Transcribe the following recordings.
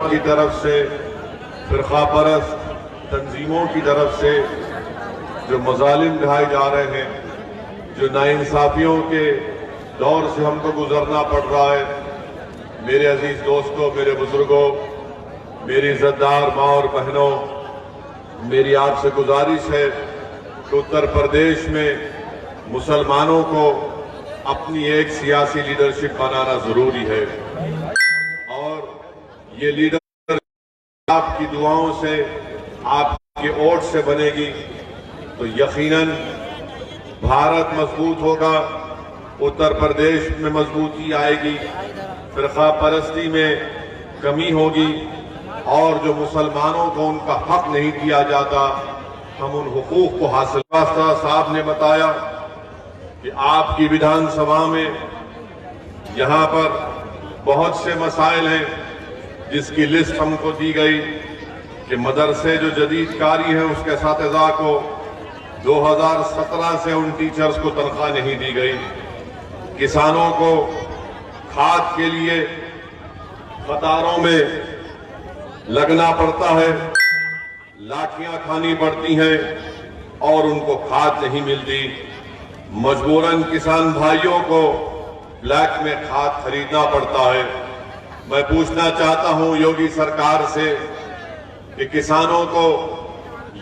की तरफ से, फिरका परस्त तंजीमों की तरफ से जो मजालिम ढाए जा रहे हैं, जो नाइंसाफियों के दौर से हमको गुजरना पड़ रहा है, मेरे अजीज दोस्तों, मेरे बुजुर्गों, मेरी इज्जतदार माँ और बहनों, मेरी आपसे गुजारिश है कि उत्तर प्रदेश में मुसलमानों को अपनी एक सियासी लीडरशिप बनाना जरूरी है और ये लीडर आपकी दुआओं से, आपके वोट से बनेगी तो यकीनन भारत मजबूत होगा, उत्तर प्रदेश में मजबूती आएगी, फिरका परस्ती में कमी होगी और जो मुसलमानों को उनका हक नहीं दिया जाता, हम उन हुकूक को हासिल। साहब ने बताया कि आपकी विधानसभा में यहाँ पर बहुत से मसाइल हैं जिसकी लिस्ट हमको दी गई कि मदरसे जो जदीद कारी है उसके असातिज़ा को 2017 से उन टीचर्स को तनख्वाह नहीं दी गई, किसानों को खाद के लिए कतारों में लगना पड़ता है, लाठियां खानी पड़ती हैं और उनको खाद नहीं मिलती, मजबूरन किसान भाइयों को ब्लैक में खाद खरीदना पड़ता है। मैं पूछना चाहता हूं योगी सरकार से कि किसानों को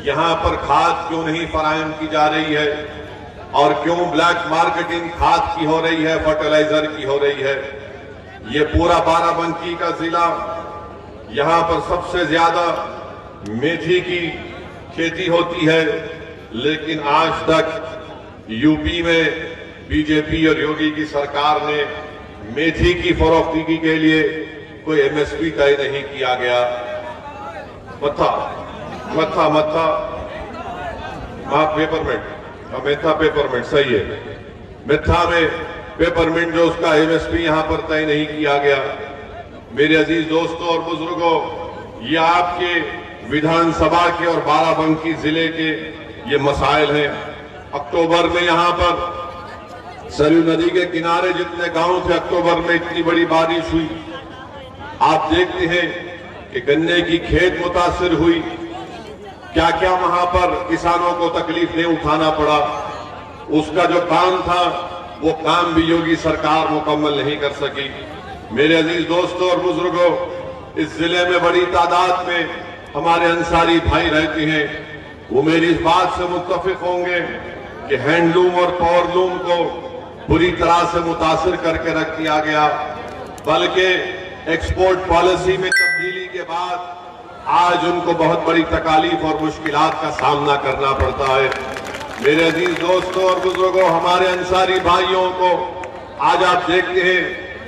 यहां पर खाद क्यों नहीं फराहम की जा रही है और क्यों ब्लैक मार्केटिंग खाद की हो रही है, फर्टिलाइजर की हो रही है। ये पूरा बाराबंकी का जिला, यहां पर सबसे ज्यादा मेथी की खेती होती है, लेकिन आज तक यूपी में बीजेपी और योगी की सरकार ने मेथी की फरोख्ती के लिए कोई एमएसपी तय नहीं किया गया। मत्था मत्था मत्था पेपरमेंट, मेथा पेपरमेंट सही है, मेथा में पेपरमेंट जो उसका एमएसपी यहां पर तय नहीं किया गया। मेरे अजीज दोस्तों और बुजुर्गों, ये आपके विधानसभा के और बाराबंकी जिले के ये मसाइल हैं। अक्टूबर में यहां पर सरयू नदी के किनारे जितने गांव थे, अक्टूबर में इतनी बड़ी बारिश हुई, आप देखते हैं कि गन्ने की खेत मुतासिर हुई, क्या क्या वहां पर किसानों को तकलीफ नहीं उठाना पड़ा। उसका जो काम था वो काम भी योगी सरकार मुकम्मल नहीं कर सकी। मेरे अजीज दोस्तों और बुजुर्गों, इस जिले में बड़ी तादाद में हमारे अंसारी भाई रहते हैं, वो मेरी इस बात से मुत्तफिक होंगे कि हैंडलूम और पावरलूम को बुरी तरह से मुतासिर करके रख दिया गया, बल्कि एक्सपोर्ट पॉलिसी में तब्दीली के बाद आज उनको बहुत बड़ी तकालीफ और मुश्किलात का सामना करना पड़ता है। मेरे अजीज दोस्तों और बुजुर्गों, हमारे अंसारी भाइयों को आज आप देखते हैं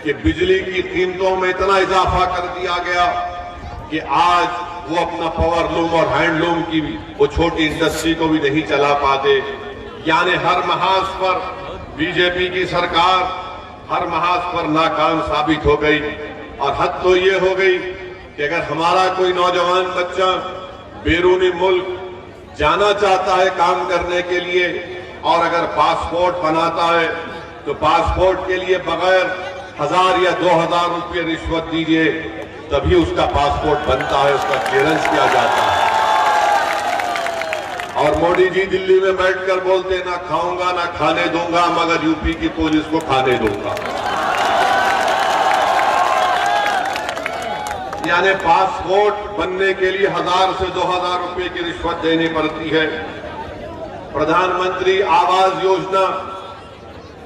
कि बिजली की कीमतों में इतना इजाफा कर दिया गया कि आज वो अपना पावरलूम और हैंडलूम की वो छोटी इंडस्ट्री को भी नहीं चला पाते। यानी हर महाज पर बीजेपी की सरकार हर महाज पर नाकाम साबित हो गई। और हद तो ये हो गई कि अगर हमारा कोई नौजवान बच्चा बैरूनी मुल्क जाना चाहता है काम करने के लिए और अगर पासपोर्ट बनाता है तो पासपोर्ट के लिए बगैर 1000 या 2000 रुपये रिश्वत दीजिए तभी उसका पासपोर्ट बनता है, उसका क्लियरेंस किया जाता है। और मोदी जी दिल्ली में बैठकर बोलते ना खाऊंगा ना खाने दूंगा, मगर यूपी की पुलिस को खाने दूंगा। यानी पासपोर्ट बनने के लिए 1000 से 2000 रुपए की रिश्वत देनी पड़ती है। प्रधानमंत्री आवास योजना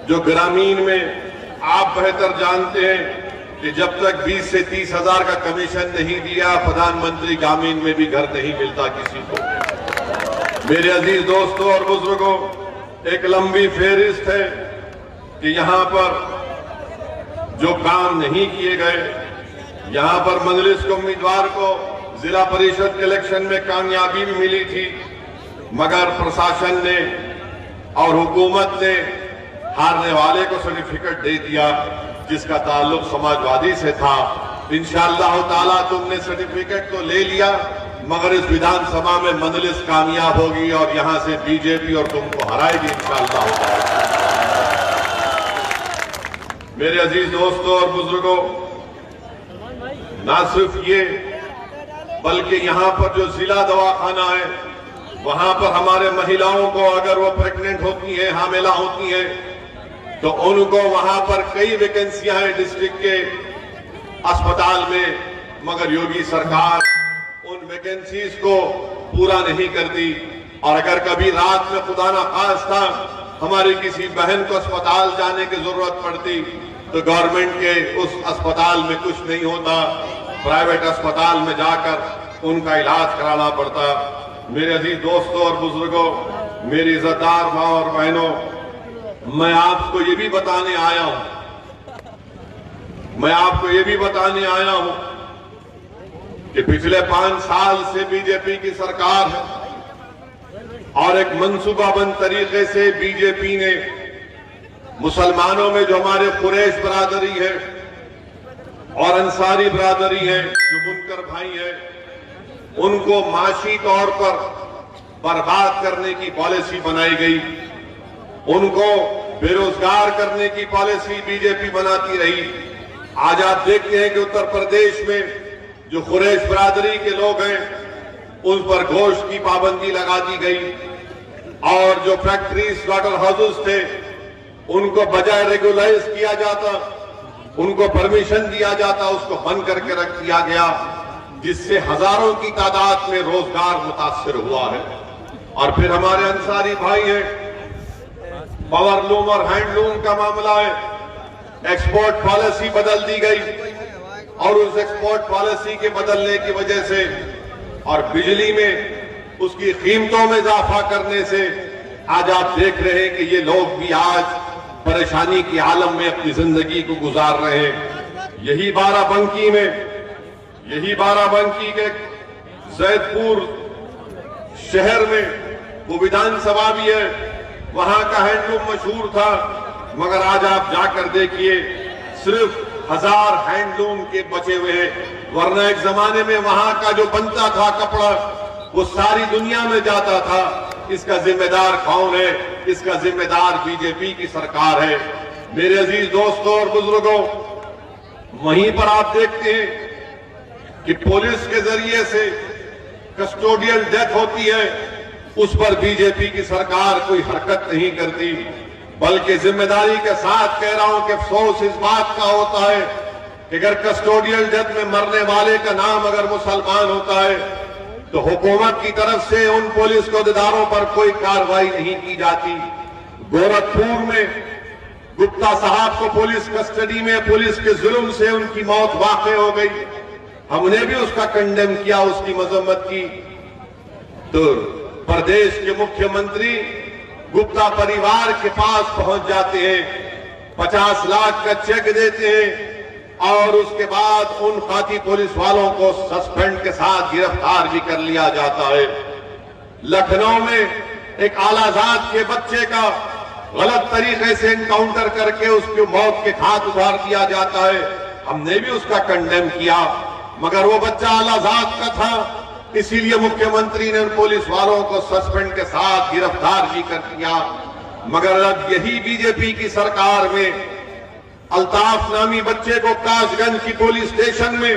जो ग्रामीण में, आप बेहतर जानते हैं कि जब तक 20 से 30 हजार का कमीशन नहीं दिया, प्रधानमंत्री ग्रामीण में भी घर नहीं मिलता किसी को। मेरे अजीज दोस्तों और बुजुर्गों, एक लंबी फेहरिस्त है कि यहां पर जो काम नहीं किए गए। यहां पर मजलिस के उम्मीदवार को जिला परिषद के इलेक्शन में कामयाबी भी मिली थी, मगर प्रशासन ने और हुकूमत ने हारने वाले को सर्टिफिकेट दे दिया जिसका ताल्लुक समाजवादी से था। इंशाअल्लाह ताला तुमने सर्टिफिकेट तो ले लिया, मगर इस विधानसभा में मजलिस कामयाब होगी और यहां से बीजेपी और तुमको हराएगी इंशाअल्लाह ताला। मेरे अजीज दोस्तों और बुजुर्गों, ना सिर्फ ये बल्कि यहाँ पर जो जिला दवाखाना है वहां पर हमारे महिलाओं को अगर वो प्रेग्नेंट होती हैं, हामिला होती हैं, तो उनको वहां पर कई वैकेंसियां हैं डिस्ट्रिक्ट के अस्पताल में, मगर योगी सरकार उन वैकेंसीज को पूरा नहीं करती। और अगर कभी रात में खुदा ना खास्ता हमारी किसी बहन को अस्पताल जाने की जरूरत पड़ती तो गवर्नमेंट के उस अस्पताल में कुछ नहीं होता, प्राइवेट अस्पताल में जाकर उनका इलाज कराना पड़ता। मेरे अजीज दोस्तों और बुजुर्गों, मेरी इज्जतदार माँ और बहनों, मैं आपको ये भी बताने आया हूं कि पिछले 5 साल से बीजेपी की सरकार है और एक मंसूबाबंद तरीके से बीजेपी ने मुसलमानों में जो हमारे कुरैश बरादरी है और अंसारी बरादरी है, जो मुनकर भाई है, उनको माशी तौर पर बर्बाद करने की पॉलिसी बनाई गई। उनको बेरोजगार करने की पॉलिसी बीजेपी बनाती रही। आज आप देखते हैं कि उत्तर प्रदेश में जो कुरैश बरादरी के लोग हैं उन पर गोश्त की पाबंदी लगा दी गई और जो फैक्ट्री स्लॉटर हाउसेस थे उनको बजाय रेगुलाइज किया जाता, उनको परमिशन दिया जाता, उसको बंद करके रख दिया गया, जिससे हजारों की तादाद में रोजगार मुतासर हुआ है। और फिर हमारे अंसारी भाई हैं, पावरलूम और हैंडलूम का मामला है, एक्सपोर्ट पॉलिसी बदल दी गई और उस एक्सपोर्ट पॉलिसी के बदलने की वजह से और बिजली में उसकी कीमतों में इजाफा करने से आज आप देख रहे हैं कि ये लोग भी आज परेशानी के आलम में अपनी जिंदगी को गुजार रहे हैं। यही बाराबंकी के जैदपुर शहर में वो विधानसभा भी है, वहां का हैंडलूम मशहूर था, मगर आज आप जाकर देखिए सिर्फ 1000 हैंडलूम के बचे हुए हैं, वरना एक जमाने में वहां का जो बनता था कपड़ा वो सारी दुनिया में जाता था। इसका जिम्मेदार कौन है? इसका जिम्मेदार बीजेपी की सरकार है। मेरे अजीज दोस्तों और बुजुर्गों, वहीं पर आप देखते हैं कि पुलिस के जरिए से कस्टोडियल डेथ होती है, उस पर बीजेपी की सरकार कोई हरकत नहीं करती, बल्कि जिम्मेदारी के साथ कह रहा हूं कि अफसोस इस बात का होता है कि अगर कस्टोडियल डेथ में मरने वाले का नाम अगर मुसलमान होता है तो हुकूमत की तरफ से उन पुलिस अहदेदारों पर कोई कार्रवाई नहीं की जाती। गोरखपुर में गुप्ता साहब को पुलिस कस्टडी में पुलिस के जुल्म से उनकी मौत वाक़ हो गई, हमने भी उसका कंडेम किया, उसकी मजम्मत की। तो प्रदेश के मुख्यमंत्री गुप्ता परिवार के पास पहुंच जाते हैं, 50 लाख का चेक देते हैं और उसके बाद उन खाती पुलिस वालों को सस्पेंड के साथ गिरफ्तार भी कर लिया जाता है। लखनऊ में एक आलाजाद के बच्चे का गलत तरीके से एनकाउंटर करके उसकी मौत के घाट उतार दिया जाता है, हमने भी उसका कंडेम किया, मगर वो बच्चा आलाजाद का था, इसीलिए मुख्यमंत्री ने उन पुलिस वालों को सस्पेंड के साथ गिरफ्तार भी कर दिया। मगर अब यही बीजेपी की सरकार में अल्ताफ नामी बच्चे को कासगंज की पुलिस स्टेशन में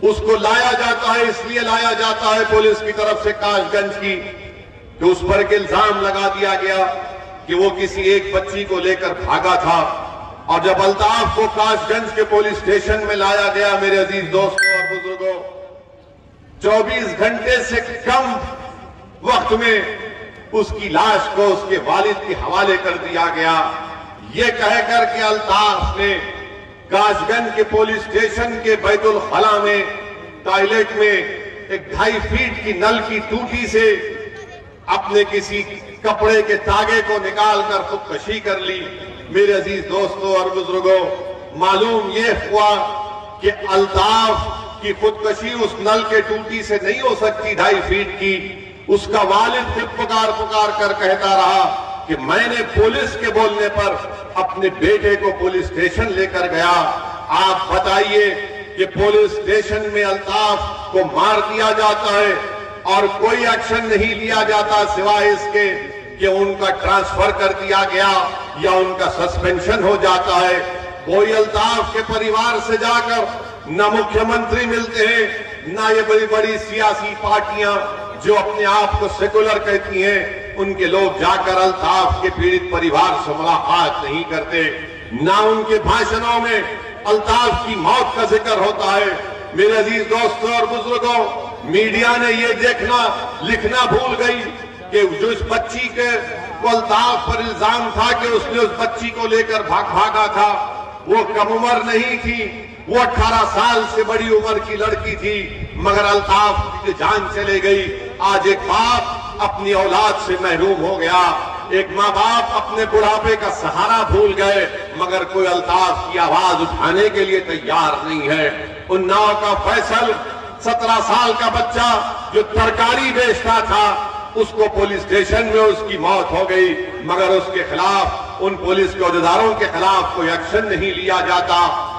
उसको लाया जाता है, इसलिए लाया जाता है पुलिस की तरफ से कासगंज की कि उस पर एक इल्जाम लगा दिया गया कि वो किसी एक बच्ची को लेकर भागा था। और जब अल्ताफ को कासगंज के पुलिस स्टेशन में लाया गया, मेरे अजीज दोस्तों और बुजुर्गों, 24 घंटे से कम वक्त में उसकी लाश को उसके वालिद के हवाले कर दिया गया, ये कहकर के अल्ताफ ने कासगंज के पुलिस स्टेशन के बैतुल खला में टॉयलेट में एक 2.5 फीट की नल की टूटी से अपने किसी कपड़े के तागे को निकालकर खुदकशी कर ली। मेरे अजीज दोस्तों और बुजुर्गों, मालूम ये हुआ कि अल्ताफ की खुदकशी उस नल के टूटी से नहीं हो सकती 2.5 फीट की। उसका वालिद खुद पुकार कर कहता रहा कि मैंने पुलिस के बोलने पर अपने बेटे को पुलिस स्टेशन लेकर गया। आप बताइए कि पुलिस स्टेशन में अल्ताफ को मार दिया जाता है और कोई एक्शन नहीं लिया जाता सिवाय इसके कि उनका ट्रांसफर कर दिया गया या उनका सस्पेंशन हो जाता है। कोई अल्ताफ के परिवार से जाकर ना मुख्यमंत्री मिलते हैं, ना ये बड़ी बड़ी सियासी पार्टियां जो अपने आप को सेकुलर कहती हैं, उनके लोग जाकर अल्ताफ के पीड़ित परिवार से मुलाकात नहीं करते, ना उनके भाषणों में अल्ताफ की मौत का जिक्र होता है। मेरे अजीज दोस्तों और बुजुर्गों, मीडिया ने ये देखना लिखना भूल गई कि जो इस बच्ची के अल्ताफ पर इल्जाम था कि उसने उस बच्ची को लेकर भागा था, वो कम उम्र नहीं थी, वो 18 साल से बड़ी उम्र की लड़की थी, मगर अल्ताफ की जान चले गई। आज एक बाप अपनी औलाद से महरूम हो गया, एक माँ बाप अपने बुढ़ापे का सहारा भूल गए, मगर कोई अल्ताफ की आवाज उठाने के लिए तैयार नहीं है। उन्नाव का फैसल 17 साल का बच्चा जो तरकारी बेचता था, उसको पुलिस स्टेशन में उसकी मौत हो गई, मगर उसके खिलाफ, उन पुलिस के अहदेदारों के खिलाफ कोई एक्शन नहीं लिया जाता,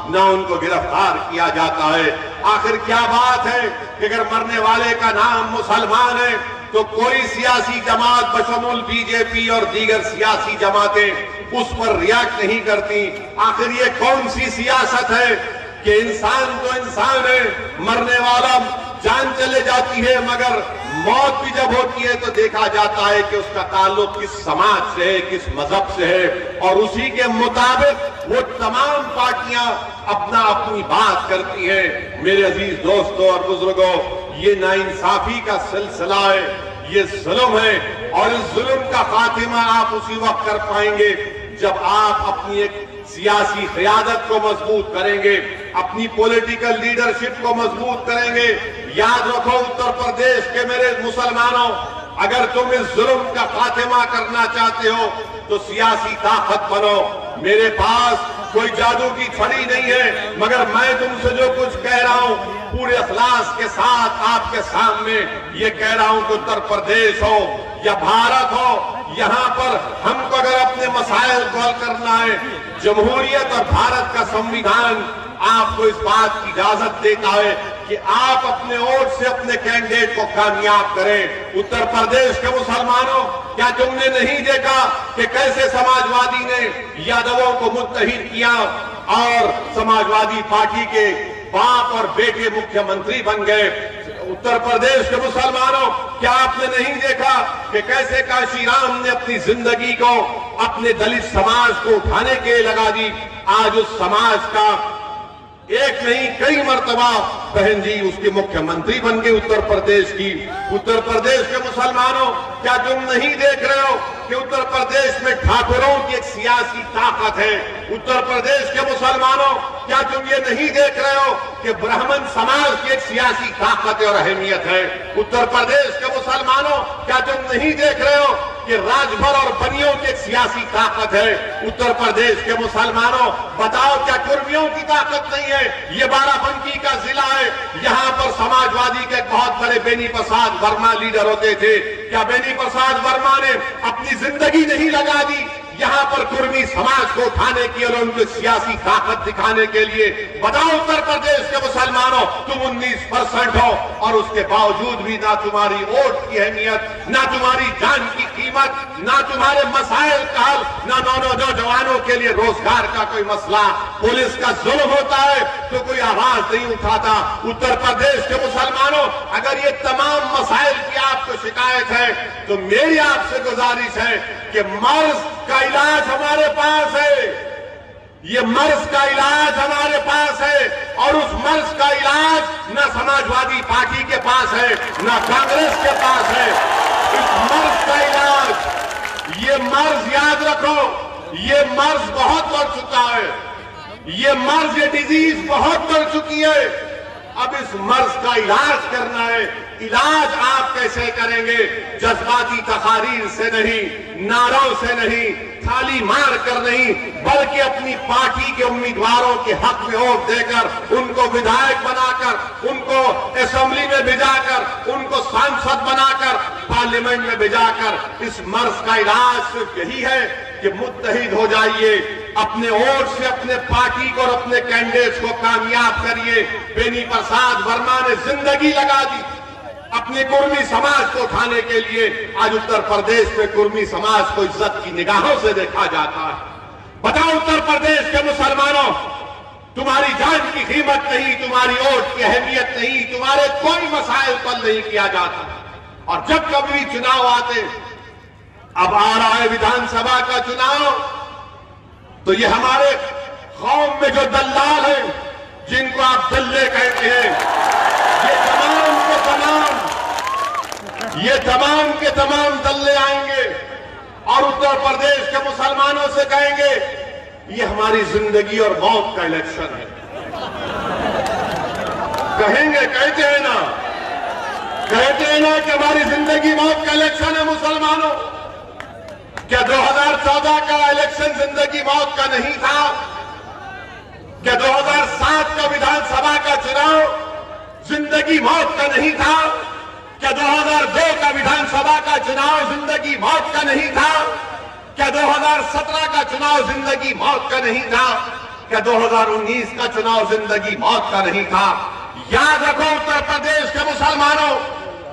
ना उनको गिरफ्तार किया जाता है। आखिर क्या बात है कि अगर मरने वाले का नाम मुसलमान है तो कोई सियासी जमात बशमुल बीजेपी और दीगर सियासी जमातें उस पर रिएक्ट नहीं करती। आखिर ये कौन सी सियासत है कि इंसान तो इंसान है, मरने वाला जान चले जाती है, मगर मौत भी जब होती है तो देखा जाता है कि उसका ताल्लुक किस समाज से है, किस मजहब से है, और उसी के मुताबिक वो तमाम पार्टियां अपनी बात करती हैं। मेरे अजीज दोस्तों और बुजुर्गों, ये नाइंसाफी का सिलसिला है, ये जुल्म है, और इस जुल्म का खात्मा आप उसी वक्त कर पाएंगे जब आप अपनी एक सियासी क़यादत को मजबूत करेंगे, अपनी पॉलिटिकल लीडरशिप को मजबूत करेंगे। याद रखो उत्तर प्रदेश के मेरे मुसलमानों, अगर तुम इस जुल्म का खात्मा करना चाहते हो तो सियासी ताकत बनो। मेरे पास कोई जादू की छड़ी नहीं है, मगर मैं तुमसे जो कुछ कह रहा हूं पूरे अखलास के साथ आपके सामने ये कह रहा हूं कि उत्तर प्रदेश हो या भारत हो, यहां पर हमको अगर अपने मसाइल को हल करना है, जमहूरियत और भारत का संविधान आपको इस बात की इजाजत देता है कि आप अपने वोट से अपने कैंडिडेट को कामयाब करें। उत्तर प्रदेश के मुसलमानों, क्या तुमने नहीं देखा कि कैसे समाजवादी ने यादवों को मुत्तहिद किया और समाजवादी पार्टी के बाप और बेटे मुख्यमंत्री बन गए? उत्तर प्रदेश के मुसलमानों, क्या आपने नहीं देखा कि कैसे काशीराम ने अपनी जिंदगी को अपने दलित समाज को उठाने के लिए लगा दी? आज उस समाज का एक नहीं कई मर्तबा बहन जी उसके मुख्यमंत्री बन गए उत्तर प्रदेश की। उत्तर प्रदेश के मुसलमानों, क्या तुम नहीं देख रहे हो कि उत्तर प्रदेश में ठाकुरों की एक सियासी ताकत है? उत्तर प्रदेश के मुसलमानों, क्या तुम ये नहीं देख रहे हो कि ब्राह्मण समाज की एक सियासी ताकत और अहमियत है? उत्तर प्रदेश के मुसलमानों, क्या तुम नहीं देख रहे हो कि राजभर और बनियों की एक सियासी ताकत है? उत्तर प्रदेश के मुसलमानों, बताओ क्या कुर्मियों की ताकत नहीं है? ये बाराबंकी का जिला है, यहाँ पर समाजवादी के बहुत बड़े बेनी प्रसाद वर्मा लीडर होते थे। क्या बेनी प्रसाद वर्मा ने अपनी जिंदगी नहीं लगा दी यहाँ पर कुर्मी समाज को उठाने की और उनकी सियासी ताकत दिखाने के लिए? बताओ उत्तर प्रदेश के मुसलमानों, तुम 19% हो और उसके बावजूद भी ना तुम्हारी वोट की अहमियत, ना तुम्हारी जान की कीमत, ना तुम्हारे मसाइल का हल, ना नौजवानों के लिए रोजगार का कोई मसला। पुलिस का जुल्म होता है तो कोई आवाज नहीं उठाता। उत्तर प्रदेश के मुसलमानों, अगर ये तमाम मसाइल की आपको शिकायत है तो मेरी आपसे गुजारिश है कि मर्ज का इलाज हमारे पास है, ये मर्ज का इलाज हमारे पास है, और उस मर्ज का इलाज न समाजवादी पार्टी के पास है, न कांग्रेस के पास है। इस मर्ज का इलाज, ये मर्ज याद रखो, ये मर्ज बहुत बढ़ चुका है, ये मर्ज, ये डिजीज बहुत बढ़ चुकी है। अब इस मर्ज का इलाज करना है। इलाज आप कैसे करेंगे? जज्बाती तकारीर से नहीं, नारों से नहीं, थाली मार कर नहीं, बल्कि अपनी पार्टी के उम्मीदवारों के हक में वोट देकर, उनको विधायक बनाकर, उनको असेंबली में भिजाकर, उनको सांसद बनाकर, पार्लियामेंट में भिजाकर, इस मर्ज का इलाज सिर्फ यही है कि मुत्तहिद हो जाइए, अपने वोट से अपने पार्टी को और अपने कैंडिडेट्स को कामयाब करिए। बेनी प्रसाद वर्मा ने जिंदगी लगा दी अपने कुर्मी समाज को उठाने के लिए। आज उत्तर प्रदेश में कुर्मी समाज को इज्जत की निगाहों से देखा जाता है। बताओ उत्तर प्रदेश के मुसलमानों, तुम्हारी जान की कीमत नहीं, तुम्हारी वोट की अहमियत नहीं, तुम्हारे कोई मसाइल पर नहीं किया जाता। और जब कभी चुनाव आते, अब आ रहा है विधानसभा का चुनाव, तो ये हमारे कौम में जो दल्लाल हैं, जिनको आप दल्ले कहते हैं, ये तमाम के तमाम दल्ले आएंगे और उत्तर प्रदेश के मुसलमानों से कहेंगे ये हमारी जिंदगी और मौत का इलेक्शन है। कहेंगे, कहते हैं ना कि हमारी जिंदगी मौत का इलेक्शन है मुसलमानों। क्या 2014 का इलेक्शन जिंदगी मौत का नहीं था? क्या 2007 का विधानसभा का चुनाव जिंदगी मौत का नहीं था? क्या 2002 का विधानसभा का चुनाव जिंदगी मौत का नहीं था? क्या 2017 का चुनाव जिंदगी मौत का नहीं था? क्या 2019 का चुनाव जिंदगी मौत का नहीं था? याद रखो उत्तर प्रदेश के मुसलमानों,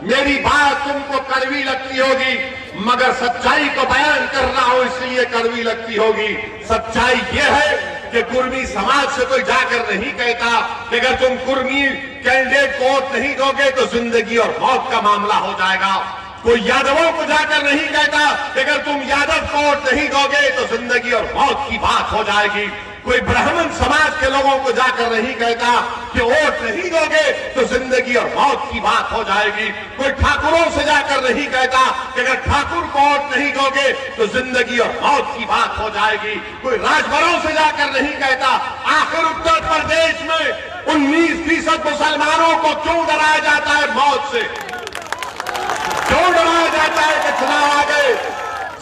मेरी बात तुमको कड़वी लगती होगी, मगर सच्चाई को बयान कर रहा हूं इसलिए कड़वी लगती होगी। सच्चाई यह है कि कुर्मी समाज से कोई जाकर नहीं कहता कि अगर तुम कुर्मी कैंडिडेट को वोट नहीं दोगे तो जिंदगी और मौत का मामला हो जाएगा। कोई यादवों को जाकर नहीं कहता कि अगर तुम यादव को वोट नहीं दोगे तो जिंदगी और मौत की बात हो जाएगी। कोई ब्राह्मण समाज के लोगों को जाकर नहीं कहता कि वोट नहीं दोगे तो जिंदगी और मौत की बात हो जाएगी। कोई ठाकुरों से जाकर नहीं कहता कि अगर ठाकुर को वोट नहीं दोगे तो जिंदगी और मौत की बात हो जाएगी। कोई राजभरों से जाकर नहीं कहता। आखिर उत्तर प्रदेश में 19% मुसलमानों को क्यों डराया जाता है मौत से? क्यों डराया जाता है कि चुनाव आ गए,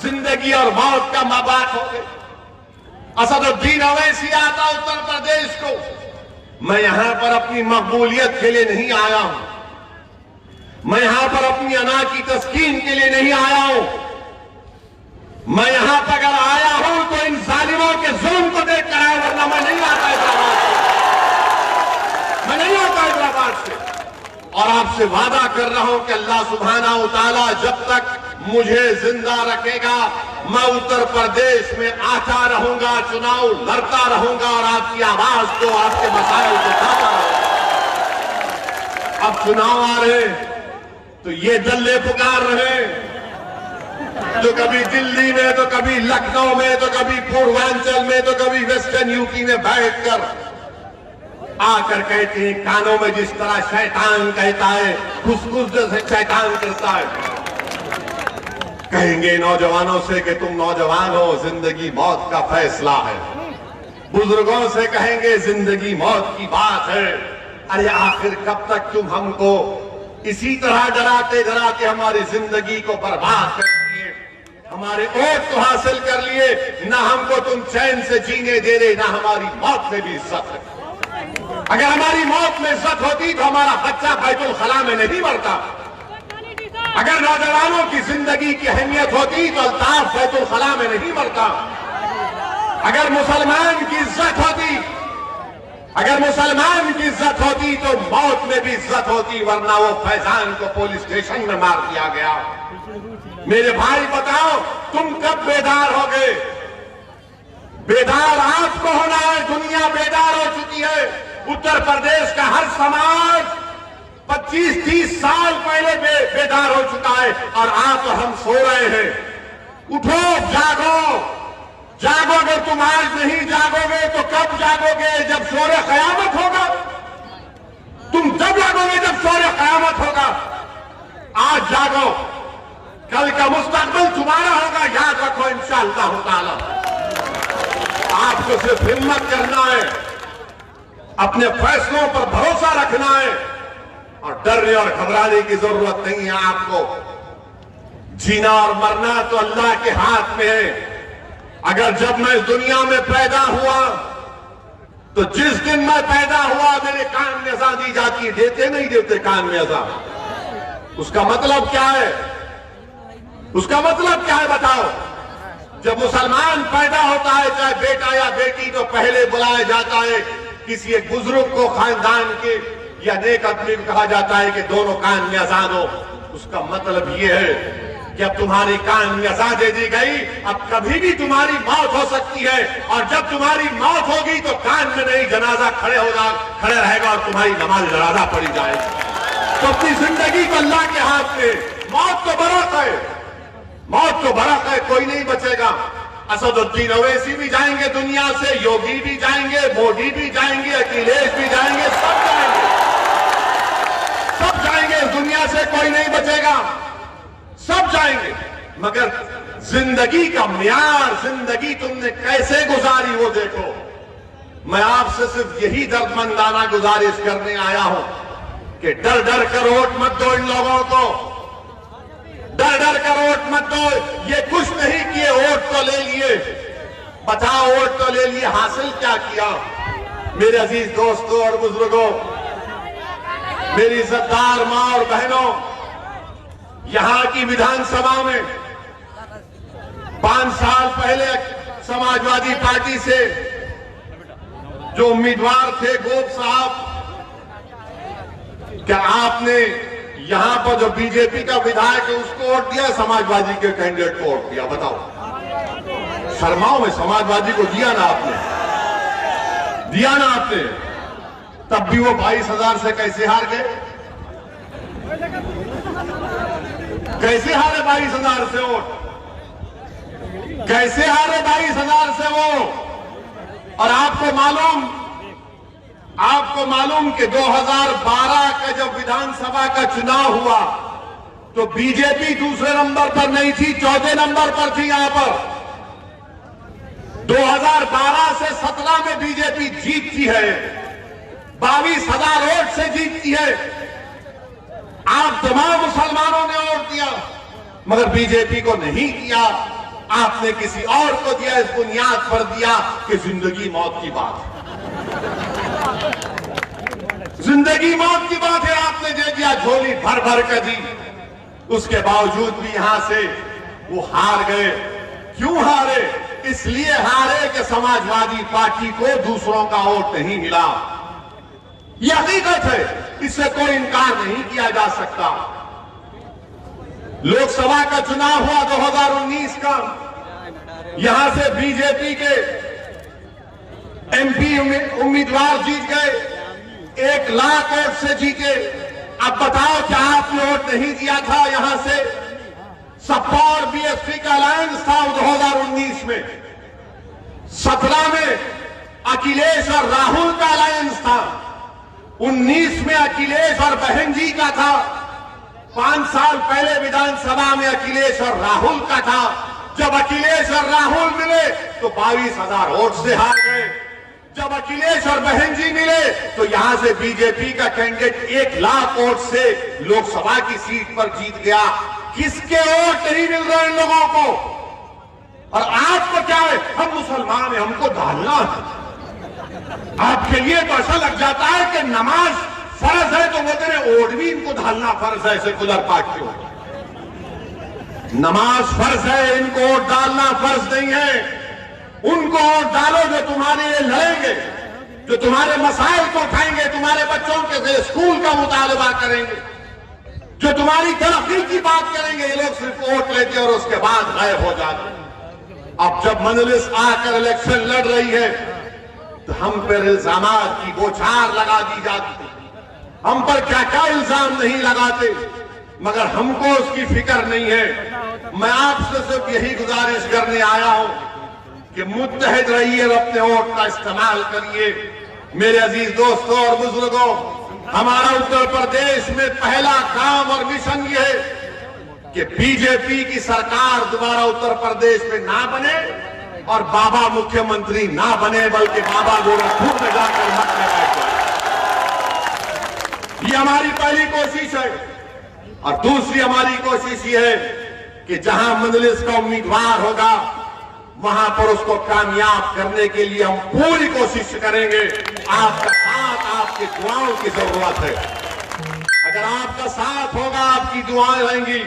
जिंदगी और मौत का बात हो गई? असदुद्दीन अवैसी आता उत्तर प्रदेश को, मैं यहां पर अपनी मकबूलियत के लिए नहीं आया हूं, मैं यहां पर अपनी अना की तस्कीन के लिए नहीं आया हूं, मैं यहां पर अगर आया हूं तो इन जालिमों के जुल्म को देख कर आया, वरना मैं नहीं आता हैदराबाद से, मैं नहीं आता हैदराबाद से। और आपसे वादा कर रहा हूं कि अल्लाह सुब्हाना व तआला जब तक मुझे जिंदा रखेगा, मैं उत्तर प्रदेश में आता रहूंगा, चुनाव लड़ता रहूंगा और आपकी आवाज को, आपके मसाइल को उठाता रहूंगा। अब चुनाव आ रहे तो ये दल्ले पुकार रहे, तो कभी दिल्ली में, तो कभी लखनऊ में, तो कभी पूर्वांचल में, तो कभी वेस्टर्न यूपी में बैठकर आकर कहते हैं, कानों में जिस तरह शैतान कहता है, खुसखुस जैसे शैतान करता है। कहेंगे नौजवानों से कि तुम नौजवान हो, जिंदगी मौत का फैसला है। बुजुर्गों से कहेंगे जिंदगी मौत की बात है। अरे आखिर कब तक तुम हमको इसी तरह डराते डराते हमारी जिंदगी को बर्बाद कर दिए, हमारे वोट तो हासिल कर लिए, ना हमको तुम चैन से जीने दे रहे, ना हमारी मौत में भी इज्जत है। अगर हमारी मौत में इज्जत होती तो हमारा बच्चा बैतुल खला में नहीं मरता। अगर नौजवानों की जिंदगी की अहमियत होती तो अल्ताफ बैतुल खला में नहीं मरता। अगर मुसलमान की इज्जत होती, अगर मुसलमान की इज्जत होती तो मौत में भी इज्जत होती, वरना वो फैजान को पुलिस स्टेशन में मार दिया गया। मेरे भाई बताओ, तुम कब बेदार हो गए? बेदार आपको होना है, दुनिया बेदार हो चुकी है। उत्तर प्रदेश का हर समाज 25-30 साल पहले बेदार हो चुका है और आप और हम सो रहे हैं। उठो, जागो, जागो। अगर तुम आज नहीं जागोगे तो कब जागोगे? जब शोरे कयामत होगा। तुम जब जागोगे जब शोरे कयामत होगा। आज जागो, कल का मुस्तकबिल तुम्हारा होगा, याद रखो इंशाअल्लाह ताला। आपको सिर्फ हिम्मत करना है, अपने फैसलों पर भरोसा रखना है और डरने और घबराने की जरूरत नहीं है आपको। जीना और मरना तो अल्लाह के हाथ में है। अगर जब मैं दुनिया में पैदा हुआ तो जिस दिन मैं पैदा हुआ मेरे कान में अज़ान दी जाती है, देते नहीं देते कान में अज़ान? उसका मतलब क्या है? उसका मतलब क्या है बताओ? जब मुसलमान पैदा होता है, चाहे बेटा या बेटी, तो पहले बुलाया जाता है किसी एक बुजुर्ग को, खानदान के या नेक आदमी को कहा जाता है कि दोनों कान में अज़ान हो। उसका मतलब यह है कि अब तुम्हारी कान में अज़ा दे दी गई, अब कभी भी तुम्हारी मौत हो सकती है, और जब तुम्हारी मौत होगी तो कान में नहीं जनाजा खड़े रहेगा और तुम्हारी नमाज जनाजा पड़ी जाएगी। तो अपनी जिंदगी को अल्लाह के हाथ में, मौत तो बरक है, मौत तो बरक है, कोई नहीं बचेगा। असदुद्दीन ओवैसी भी जाएंगे दुनिया से, योगी भी जाएंगे, मोदी भी जाएंगे, अखिलेश भी जाएंगे, सब जाएंगे, सब जाएंगे, इस दुनिया से कोई नहीं बचेगा, सब जाएंगे। मगर जिंदगी का म्यार, जिंदगी तुमने कैसे गुजारी वो देखो। मैं आपसे सिर्फ यही दर्दमंदाना गुजारिश करने आया हूं कि डर डर कर वोट मत दो इन लोगों को, डर डर कर वोट मत दो। ये कुछ नहीं किए, वोट तो ले लिए, बताओ वोट तो ले लिए, हासिल क्या किया। मेरे अजीज दोस्तों और बुजुर्गों, मेरी इज्जतदार मां और बहनों, यहां की विधानसभा में 5 साल पहले समाजवादी पार्टी से जो उम्मीदवार थे गोप साहब, क्या आपने यहां पर जो बीजेपी का विधायक है उसको वोट दिया, समाजवादी के कैंडिडेट को वोट दिया? बताओ, शर्माओ में समाजवादी को दिया ना आपने, दिया ना आपने, तब भी वो 22,000 से कैसे हार गए? कैसे हारे 22,000 से वोट? कैसे हारे 22,000 से वो? और आपको मालूम कि 2012 का जब विधानसभा का चुनाव हुआ तो बीजेपी दूसरे नंबर पर नहीं थी, चौथे नंबर पर थी। यहां पर 2012 से 17 में बीजेपी जीतती है, 22,000 वोट से जीतती है। आप तमाम मुसलमानों ने वोट दिया, मगर बीजेपी को नहीं दिया, आपने किसी और को दिया। इस बुनियाद पर दिया कि जिंदगी मौत की बात है, जिंदगी मौत की बात है, आपने दे दिया, झोली भर भर कर दी। उसके बावजूद भी यहां से वो हार गए। क्यों हारे? इसलिए हारे कि समाजवादी पार्टी को दूसरों का वोट नहीं मिला। यह हकीकत है, इससे कोई इनकार नहीं किया जा सकता। लोकसभा का चुनाव हुआ 2019 का, यहां से बीजेपी के एमपी उम्मीदवार जीत गए, 1 लाख वोट से जीते। अब बताओ क्या आपने वोट नहीं दिया था? यहां से सपा और बीएसपी का अलायंस था 2019 में, 17 में अखिलेश और राहुल का अलायंस था, 19 में अखिलेश और बहन जी का था, 5 साल पहले विधानसभा में अखिलेश और राहुल का था। जब अखिलेश और राहुल मिले तो 22,000 वोट से हार गए। जब अखिलेश और बहन जी मिले तो यहां से बीजेपी का कैंडिडेट 1 लाख वोट से लोकसभा की सीट पर जीत गया। किसके वोट नहीं मिल रहे इन लोगों को? और आपको क्या है, हम मुसलमान हैं, हमको डालना है। आपके लिए तो ऐसा लग जाता है कि नमाज फर्ज है तो वो तेरे वोट भी इनको डालना फर्ज है। सेकुलर पार्टियों, नमाज फर्ज है, इनको वोट डालना फर्ज नहीं है। उनको वोट डालो जो तुम्हारे लिए लड़ेंगे, जो तुम्हारे मसाइल को उठाएंगे, तुम्हारे बच्चों के स्कूल का मुतालबा करेंगे, जो तुम्हारी तरक्की की बात करेंगे। ये लोग सिर्फ वोट लेते और उसके बाद गायब हो जाते। अब जब मजलिस आकर इलेक्शन लड़ रही है तो हम पर इल्जामात की बौछार लगा दी जाती है। हम पर क्या क्या इल्जाम नहीं लगाते, मगर हमको उसकी फिक्र नहीं है। मैं आपसे सिर्फ यही गुजारिश करने आया हूं कि मुत्तहिद रहिए और अपने वोट का इस्तेमाल करिए। मेरे अजीज दोस्तों और बुजुर्गों, हमारा उत्तर प्रदेश में पहला काम और मिशन ये है कि बीजेपी की सरकार दोबारा उत्तर प्रदेश में ना बने और बाबा मुख्यमंत्री ना बने, बल्कि बाबा गोरखपुर में जाकर मत में बैठे। ये हमारी पहली कोशिश है। और दूसरी हमारी कोशिश ये है कि जहां मजलिस का उम्मीदवार होगा वहां पर उसको कामयाब करने के लिए हम पूरी कोशिश करेंगे। आपका साथ, आपकी दुआओं की जरूरत है। अगर आपका साथ होगा, आपकी दुआएं रहेंगी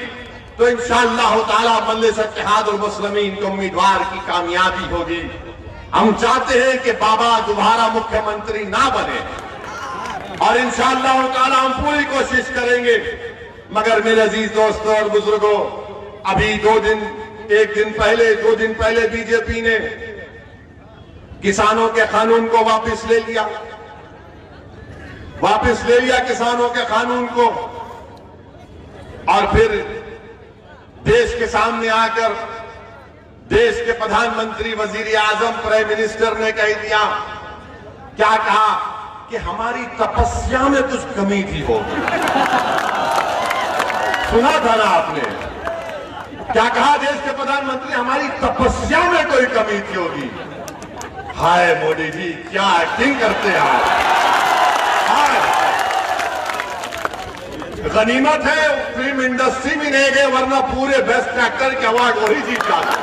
तो इंशाअल्लाह ताला मजलिस इत्तेहादुल मुस्लिमीन के उम्मीदवार की कामयाबी होगी। हम चाहते हैं कि बाबा दोबारा मुख्यमंत्री ना बने और इंशाअल्लाह ताला हम पूरी कोशिश करेंगे। मगर मेरे अजीज दोस्तों और बुजुर्गों, अभी दो दिन पहले बीजेपी ने किसानों के कानून को वापस ले लिया किसानों के कानून को। और फिर देश के सामने आकर देश के प्रधानमंत्री, वजीर आजम, प्राइम मिनिस्टर ने कह दिया, क्या कहा कि हमारी तपस्या में कुछ कमी थी होगी। सुना था ना आपने? क्या कहा देश के प्रधानमंत्री? हमारी तपस्या में कोई कमी थी होगी। हाय मोदी जी, क्या एक्टिंग करते हैं आप। गनीमत है फिल्म इंडस्ट्री में नहीं गए, वरना पूरे बेस्ट एक्टर के अवार्ड वही जीत जाते।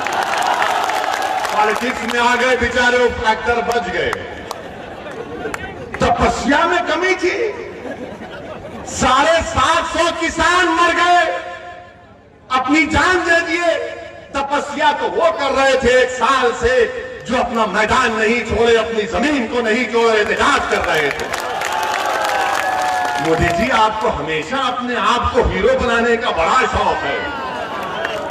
पॉलिटिक्स में आ गए बेचारे, वो एक्टर बच गए। तपस्या में कमी थी। 750 किसान मर गए, अपनी जान दे दिए। तपस्या तो वो कर रहे थे 1 साल से, जो अपना मैदान नहीं छोड़े, अपनी जमीन को नहीं छोड़ रहे थे, राज कर रहे थे। मोदी जी, आपको हमेशा अपने आप को हीरो बनाने का बड़ा शौक है।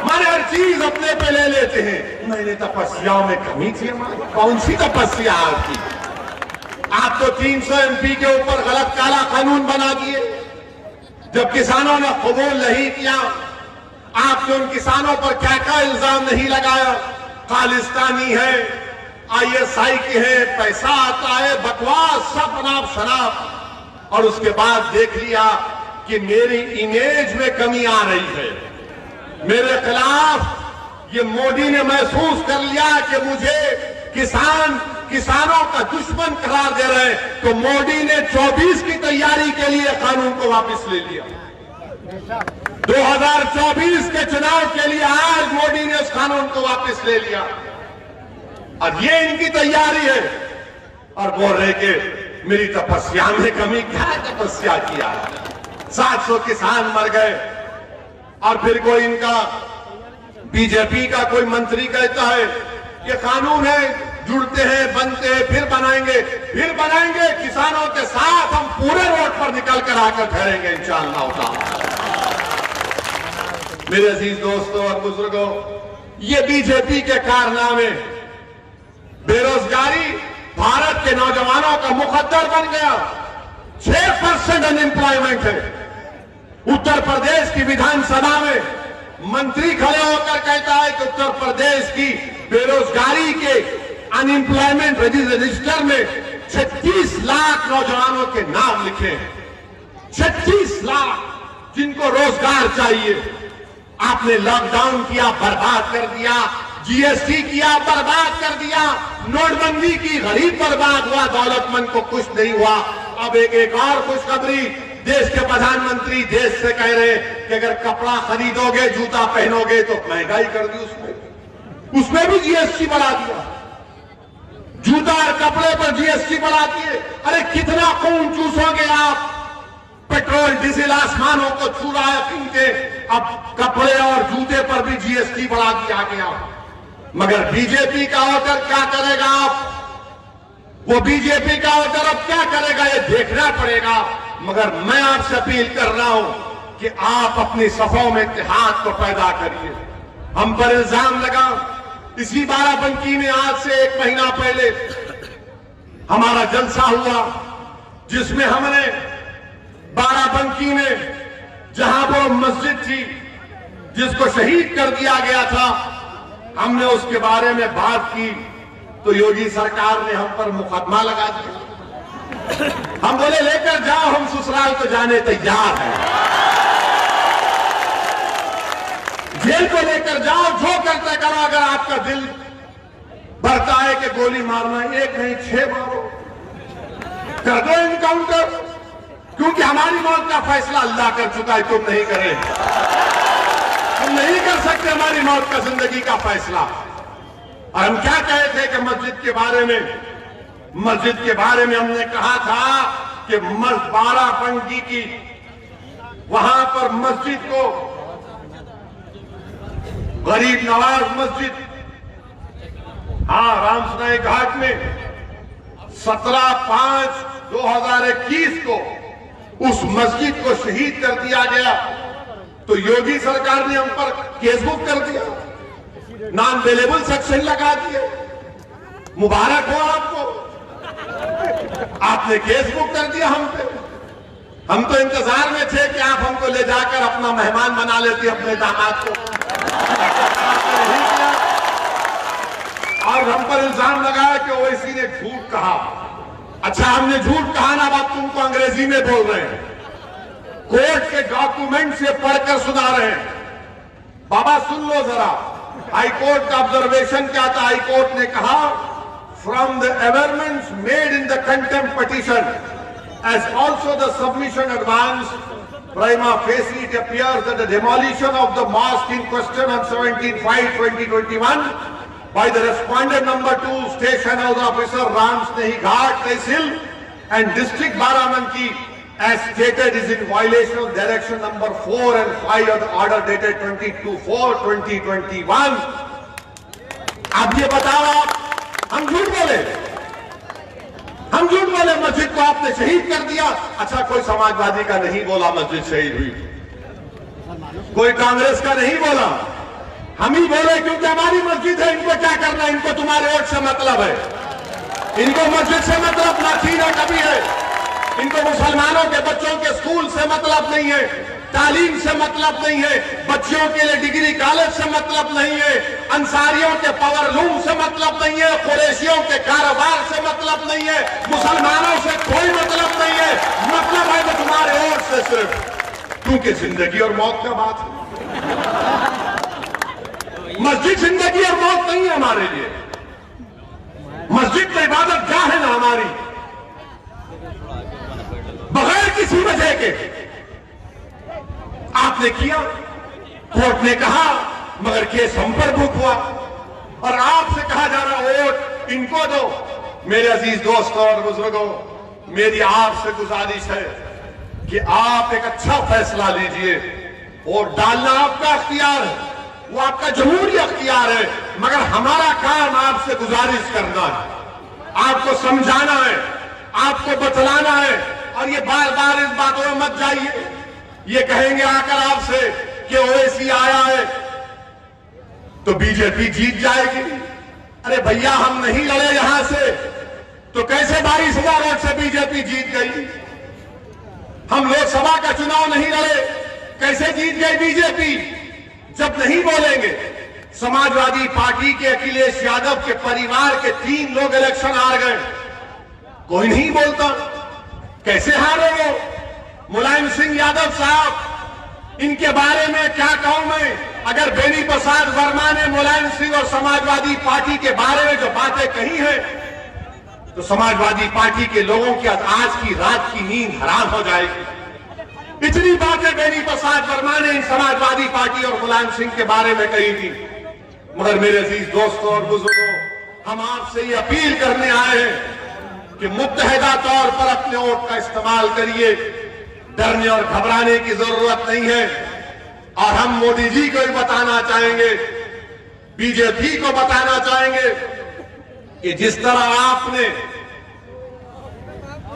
माने हर चीज अपने पे ले लेते हैं। मैंने तपस्या में कमी थी हमारी। कौन सी तपस्या आपकी? आप तो 300 एमपी के ऊपर गलत काला कानून बना दिए। जब किसानों ने कबूल नहीं किया, आपने उन किसानों पर क्या क्या इल्जाम नहीं लगाया? खालिस्तानी है, ISI के हैं, पैसा आता है, बकवास, सब अनाप शराब। और उसके बाद देख लिया कि मेरी इमेज में कमी आ रही है, मेरे खिलाफ ये मोदी ने महसूस कर लिया कि मुझे किसानों का दुश्मन करार दे रहे हैं। तो मोदी ने 24 की तैयारी के लिए कानून को वापस ले लिया। 2024 के चुनाव के लिए आज मोदी ने उस कानून को वापस ले लिया। और ये इनकी तैयारी है। और बोल रहे कि मेरी तपस्या में कमी। क्या तपस्या किया? 700 किसान मर गए। और फिर कोई इनका बीजेपी का कोई मंत्री कहता है ये कानून है, जुड़ते हैं, बनते हैं, फिर बनाएंगे किसानों के साथ हम पूरे रोड पर निकल कर आकर ठहरेंगे इंशाअल्लाह। मेरे अजीज दोस्तों और बुजुर्गों, ये बीजेपी के कारनामे, बेरोजगारी भारत के नौजवानों का मुकद्दर बन गया। 6% अनएम्प्लॉयमेंट है। उत्तर प्रदेश की विधानसभा में मंत्री खड़े होकर कहता है कि उत्तर प्रदेश की बेरोजगारी के अनएम्प्लॉयमेंट रजिस्टर में 36 लाख नौजवानों के नाम लिखे हैं। 36 लाख जिनको रोजगार चाहिए। आपने लॉकडाउन किया, बर्बाद कर दिया। GST किया, बर्बाद कर दिया। नोटबंदी की, गरीब बर्बाद हुआ, दौलतमंद को कुछ नहीं हुआ। अब एक और खुशखबरी, देश के प्रधानमंत्री देश से कह रहे कि अगर कपड़ा खरीदोगे, जूता पहनोगे तो महंगाई कर दी उसमें भी GST बढ़ा दिया। जूता और कपड़े पर GST बढ़ा दिए। अरे कितना खून चूसोगे आप? पेट्रोल डीजल आसमानों को छू रहा है कीमते। अब कपड़े और जूते पर भी GST बढ़ा दिया गया। मगर बीजेपी का वोटर क्या करेगा? आप वो बीजेपी का वोटर अब क्या करेगा ये देखना पड़ेगा। मगर मैं आपसे अपील कर रहा हूं कि आप अपनी सफों में इत्तेहाद को पैदा करिए। हम पर इल्जाम लगा, इसी बाराबंकी में आज से 1 महीना पहले हमारा जलसा हुआ, जिसमें हमने बाराबंकी में जहां वो मस्जिद थी जिसको शहीद कर दिया गया था, हमने उसके बारे में बात की तो योगी सरकार ने हम पर मुकदमा लगा दिया। हम बोले लेकर जाओ, हम ससुराल को जाने तैयार हैं। जेल को लेकर जाओ, जो करते करो। अगर आपका दिल भरता है कि गोली मारना, 1 नहीं 6 मारो, कर दो इनकाउंटर। क्योंकि हमारी मौत का फैसला अल्लाह कर चुका है, तुम नहीं करे। हम नहीं कर सकते हमारी मौत का, जिंदगी का फैसला। और हम क्या कहे थे कि मस्जिद के बारे में हमने कहा था कि बाराबंकी की वहां पर मस्जिद को गरीब नवाज मस्जिद, रामसराय घाट में 17/5/2021 को उस मस्जिद को शहीद कर दिया गया। तो योगी सरकार ने हम पर केस बुक कर दिया, नॉन अवेलेबल सेक्शन लगा दिए। मुबारक हो आपको, आपने केस बुक कर दिया हम पे। हम तो इंतजार में थे कि आप हमको ले जाकर अपना मेहमान बना लेते अपने दामाद को, और हम पर इल्जाम लगाया कि ओवैसी ने झूठ कहा। अच्छा, हमने झूठ कहा ना, बात तुमको अंग्रेजी में बोल रहे हैं, कोर्ट के डॉक्यूमेंट से पढ़कर सुना रहे हैं। बाबा सुन लो जरा, हाई कोर्ट का ऑब्जर्वेशन क्या था। हाई कोर्ट ने कहा, from the averments made in the contempt petition as also the submission advanced prima facie it appears that the demolition of the mosque in question on 17/5/2021 by the respondent number 2 station house officer Ram Snehi Ghat Tehsil and district Barabanki as stated is in violation of direction number 4 and 5 of the order dated 22/4/2021। अब ये बताओ, आप हम झूठ बोले, हम झूठ बोले मस्जिद को आपने शहीद कर दिया। अच्छा, कोई समाजवादी का नहीं बोला मस्जिद शहीद हुई, कोई कांग्रेस का नहीं बोला, हम ही बोले क्योंकि हमारी मस्जिद है। इनको क्या करना है, इनको तुम्हारे वोट से मतलब है, इनको मस्जिद से मतलब ना थी ना कभी है। इनको मुसलमानों के बच्चों के स्कूल से मतलब नहीं है, तालीम से मतलब नहीं है, बच्चियों के लिए डिग्री कॉलेज से मतलब नहीं है, अंसारियों के पावर लूम से मतलब नहीं है, कुरैशियों के कारोबार से मतलब नहीं है, मुसलमानों से कोई मतलब नहीं है। मतलब है तो तुम्हारे वोट से सिर्फ, क्योंकि जिंदगी और मौत का बात है। मस्जिद जिंदगी और मौत नहीं है हमारे लिए, मस्जिद तो इबादत गाह है ना हमारी। बगैर किसी वजह के आपने किया, कोर्ट ने कहा, मगर केस हम पर बुक हुआ और आपसे कहा जा रहा वोट इनको दो। मेरे अजीज दोस्तों और बुजुर्गों, मेरी आपसे गुजारिश है कि आप एक अच्छा फैसला लीजिए। वोट डालना आपका अख्तियार है, वो आपका जमहूरी अख्तियार है, मगर हमारा काम आपसे गुजारिश करना है, आपको समझाना है, आपको बतलाना है। और ये बार बार इस बातों में मत जाइए, ये कहेंगे आकर आपसे कि ओवैसी आया है तो बीजेपी जीत जाएगी। अरे भैया, हम नहीं लड़े यहां से तो कैसे 22,000 वोट से बीजेपी जीत गई? हम लोकसभा का चुनाव नहीं लड़े, कैसे जीत गई बीजेपी? जब नहीं बोलेंगे, समाजवादी पार्टी के अखिलेश यादव के परिवार के 3 लोग इलेक्शन हार गए, कोई नहीं बोलता, कैसे हारे वो? मुलायम सिंह यादव साहब, इनके बारे में क्या कहूं मैं? अगर बेनी प्रसाद वर्मा ने मुलायम सिंह और समाजवादी पार्टी के बारे में जो बातें कही हैं, तो समाजवादी पार्टी के लोगों की आज की रात की नींद हराम हो जाएगी। इतनी बातें बेनी प्रसाद वर्मा ने इन समाजवादी पार्टी और मुलायम सिंह के बारे में कही थी। मगर मेरे अजीज दोस्तों और बुजुर्गों, हम आपसे ये अपील करने आए हैं कि मुत्तहिदा तौर पर अपने वोट का इस्तेमाल करिए, डरने और घबराने की जरूरत नहीं है। और हम मोदी जी को भी बताना चाहेंगे, बीजेपी को बताना चाहेंगे कि जिस तरह आपने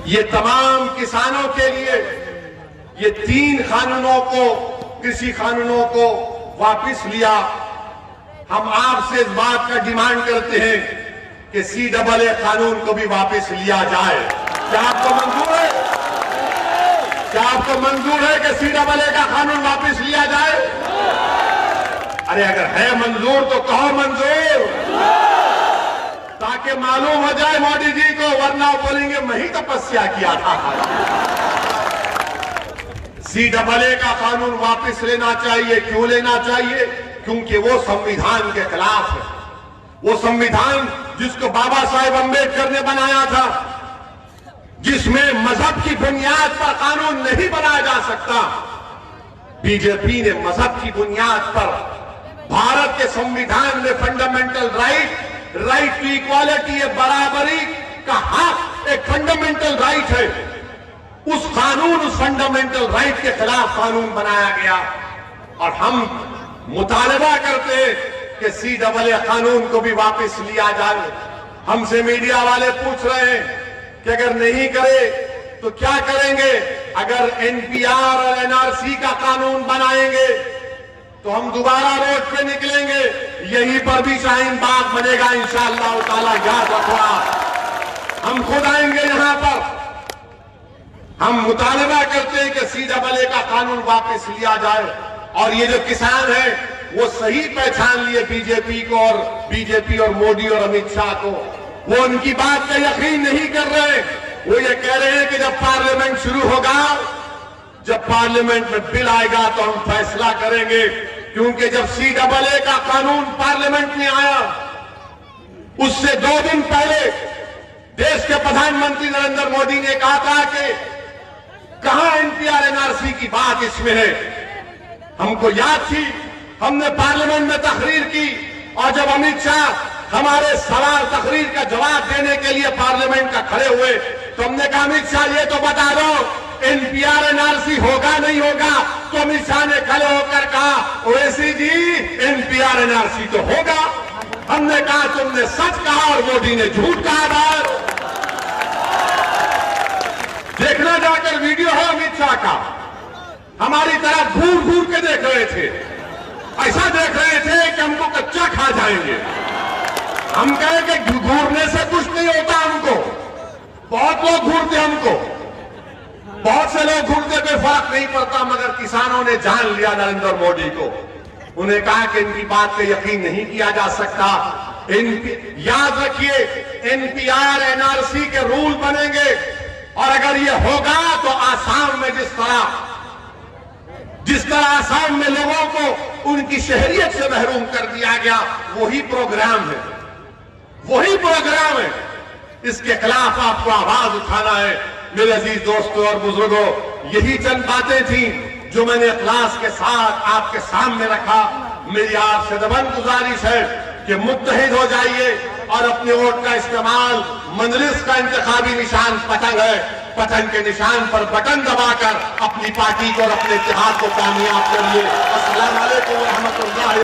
ये तमाम किसानों के लिए ये 3 कानूनों को, कृषि कानूनों को वापस लिया, हम आपसे इस बात का डिमांड करते हैं कि CAA कानून को भी वापस लिया जाए। क्या आपको मंजूर है? क्या आपको मंजूर है कि CAA का कानून वापस लिया जाए? अरे अगर है मंजूर तो कहो मंजूर, ताकि मालूम हो जाए मोदी जी को, वरना बोलेंगे मैं ही तपस्या किया था। CAA का कानून वापस लेना चाहिए। क्यों लेना चाहिए? क्योंकि वो संविधान के खिलाफ है। वो संविधान जिसको बाबा साहेब अम्बेडकर ने बनाया था, जिसमें मजहब की बुनियाद पर कानून नहीं बनाया जा सकता, बीजेपी ने मजहब की बुनियाद पर भारत के संविधान में फंडामेंटल राइट टू इक्वालिटी, बराबरी का हक एक फंडामेंटल राइट है। उस कानून, उस फंडामेंटल राइट के खिलाफ कानून बनाया गया और हम मुतालबा करते हैं कि CAA कानून को भी वापस लिया जाए। हमसे मीडिया वाले पूछ रहे हैं कि अगर नहीं करे तो क्या करेंगे? अगर एनपीआर और एनआरसी का कानून बनाएंगे तो हम दोबारा रोड पे निकलेंगे, यहीं पर भी शाहीन बाग बनेगा इंशाअल्लाह ताला। याद रखना, हम खुद आएंगे यहां पर। हम मुतालबा करते हैं कि CAA का कानून वापस लिया जाए। और ये जो किसान है वो सही पहचान लिए बीजेपी को, और बीजेपी और मोदी और अमित शाह को। वो उनकी बात का यकीन नहीं कर रहे। वो ये कह रहे हैं कि जब पार्लियामेंट शुरू होगा, जब पार्लियामेंट में बिल आएगा तो हम फैसला करेंगे। क्योंकि जब CAA का कानून पार्लियामेंट में आया, उससे 2 दिन पहले देश के प्रधानमंत्री नरेंद्र मोदी ने कहा था कि कहां एनपीआर एनआरसी की बात इसमें है। हमको याद थी, हमने पार्लियामेंट में तकरीर की, और जब अमित शाह हमारे सवाल तकरीर का जवाब देने के लिए पार्लियामेंट का खड़े हुए, तो हमने कहा अमित शाह ये तो बता दो एनपीआर एनआरसी होगा नहीं होगा। तो अमित शाह ने खड़े होकर कहा ओवैसी जी एनपीआर एनआरसी तो होगा। हमने कहा तुमने सच कहा और मोदी ने झूठ कहा। बात देखना जाकर वीडियो है अमित शाह का, हमारी तरफ घूर घूर के देख रहे थे, ऐसा देख रहे थे कि हमको कच्चा खा जाएंगे। हम कहे कि घूरने से कुछ नहीं होता हमको। बहुत लोग घूरते हमको, बहुत से लोग घूरते, कोई फर्क नहीं पड़ता। मगर किसानों ने जान लिया नरेंद्र मोदी को। उन्हें कहा कि इनकी बात पे यकीन नहीं किया जा सकता। याद रखिए एनपीआर एनआरसी के रूल बनेंगे, और अगर ये होगा तो आसाम में जिस तरह आसाम में लोगों को उनकी शहरियत से महरूम कर दिया गया, वही प्रोग्राम है, वही प्रोग्राम है। इसके खिलाफ आपको आवाज उठाना है। मेरे अजीज दोस्तों और बुजुर्गों, यही चंद बातें थी जो मैंने इखलास के साथ आपके सामने रखा। मेरी आपसे दबंग गुजारिश है कि मुत्तहिद हो जाइए और अपने वोट का इस्तेमाल, मजलिस का इंतखाबी निशान पतंग है, पतंग के निशान पर बटन दबाकर अपनी पार्टी को और अपने इत्तेहाद को कामयाब करिए। अस्सलाम वालेकुम।